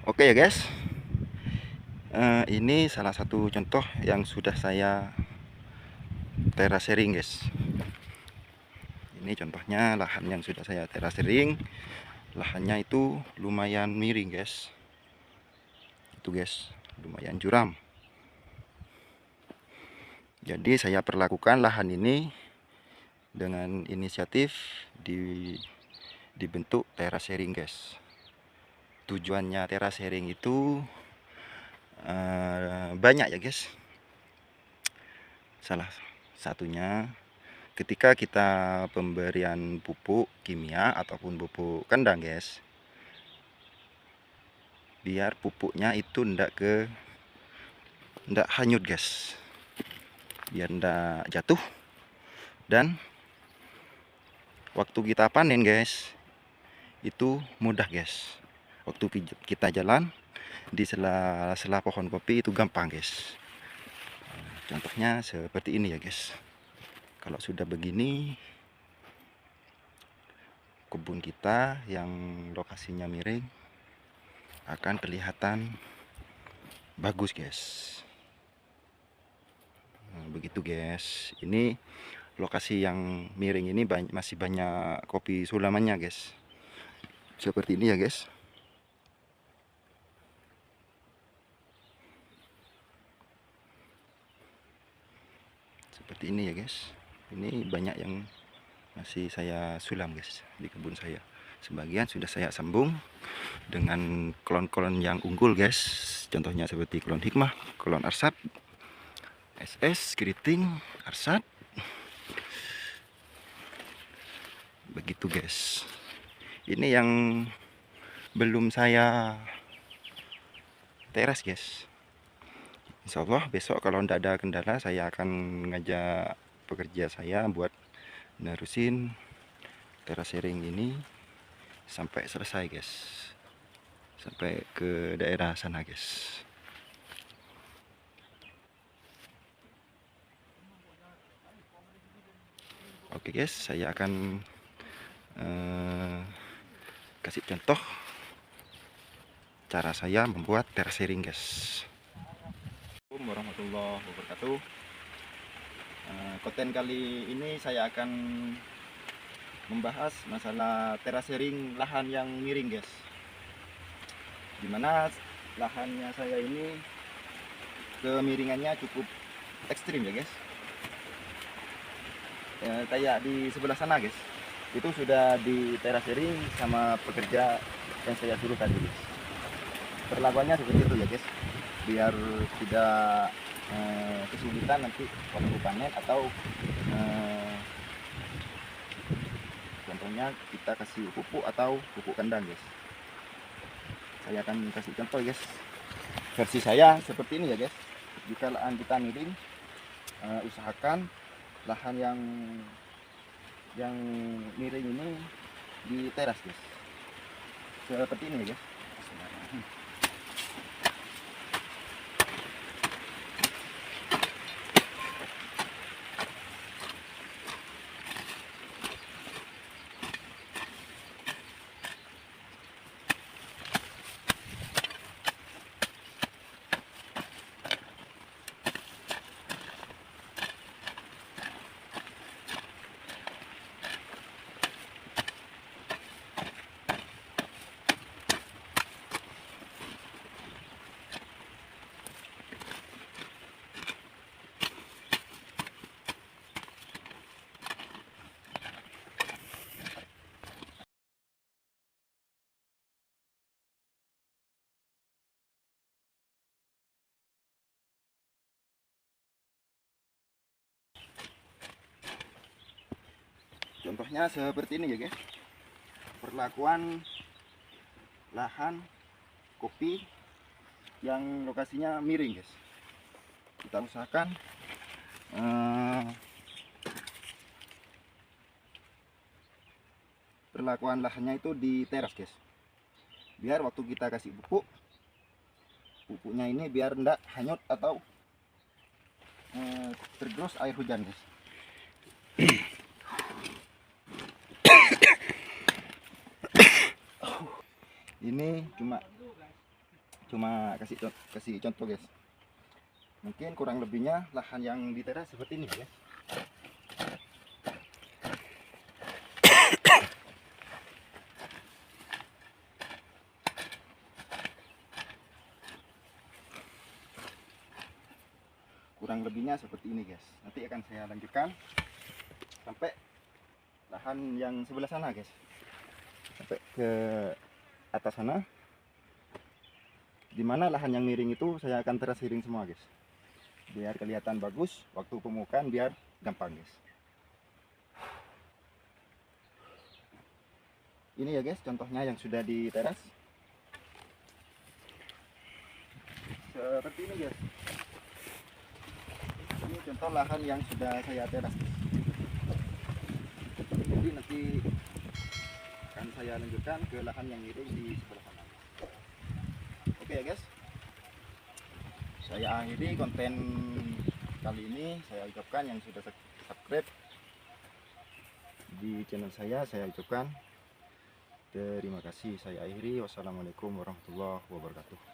Oke ya guys, ini salah satu contoh yang sudah saya terasering guys. Ini contohnya lahan yang sudah saya terasering. Lahannya itu lumayan miring guys. Itu guys, lumayan curam. Jadi saya perlakukan lahan ini dengan inisiatif dibentuk terasering guys. Tujuannya terasering itu banyak ya guys. Salah satunya ketika kita pemberian pupuk kimia ataupun pupuk kandang guys, biar pupuknya itu ndak hanyut guys, biar ndak jatuh, dan waktu kita panen guys itu mudah guys. Waktu kita jalan di sela-sela pohon kopi itu gampang guys. Contohnya seperti ini ya guys. Kalau sudah begini, kebun kita yang lokasinya miring akan kelihatan bagus guys. Nah, begitu guys. Ini lokasi yang miring ini masih banyak kopi sulamannya guys. Seperti ini ya guys. Seperti ini ya guys. Ini banyak yang masih saya sulam guys di kebun saya. Sebagian sudah saya sambung dengan klon-klon yang unggul guys. Contohnya seperti klon hikmah, klon arsat, SS, keriting, arsat. Begitu guys. Ini yang belum saya teras guys. Insya Allah besok kalau tidak ada kendala saya akan ngajak pekerja saya buat nerusin terasering ini sampai selesai guys, sampai ke daerah sana guys. Oke guys, saya akan kasih contoh cara saya membuat terasering guys. Assalamualaikum warahmatullahi wabarakatuh. Konten kali ini saya akan membahas masalah terasering lahan yang miring guys, dimana lahannya saya ini kemiringannya cukup ekstrim ya guys. Kayak di sebelah sana guys, itu sudah di terasering sama pekerja yang saya suruh tadi guys. Perlakuannya seperti itu ya guys, biar tidak kesulitan nanti waktu panen, atau contohnya kita kasih pupuk atau pupuk kandang guys. Saya akan kasih contoh guys, versi saya seperti ini ya guys. Jika lahan kita miring, usahakan lahan yang miring ini di teras guys, seperti ini ya guys. Contohnya seperti ini ya guys, perlakuan lahan kopi yang lokasinya miring guys. Kita usahakan perlakuan lahannya itu di teras guys, biar waktu kita kasih pupuknya ini biar enggak hanyut atau tergerus air hujan guys. Ini cuma cuma kasih contoh guys. Mungkin kurang lebihnya lahan yang di teras seperti ini guys. Kurang lebihnya seperti ini guys. Nanti akan saya lanjutkan sampai lahan yang sebelah sana guys, sampai ke atas sana, dimana lahan yang miring itu saya akan teras miring semua guys, biar kelihatan bagus waktu pemukaan, biar gampang guys. Ini ya guys contohnya yang sudah di teras seperti ini guys. Ini contoh lahan yang sudah saya teras guys. Jadi nanti akan saya lanjutkan ke lahan yang miring di sebelah sana. Oke ya guys, saya akhiri konten kali ini. Saya ucapkan yang sudah subscribe di channel saya ucapkan terima kasih. Saya akhiri, wassalamualaikum warahmatullahi wabarakatuh.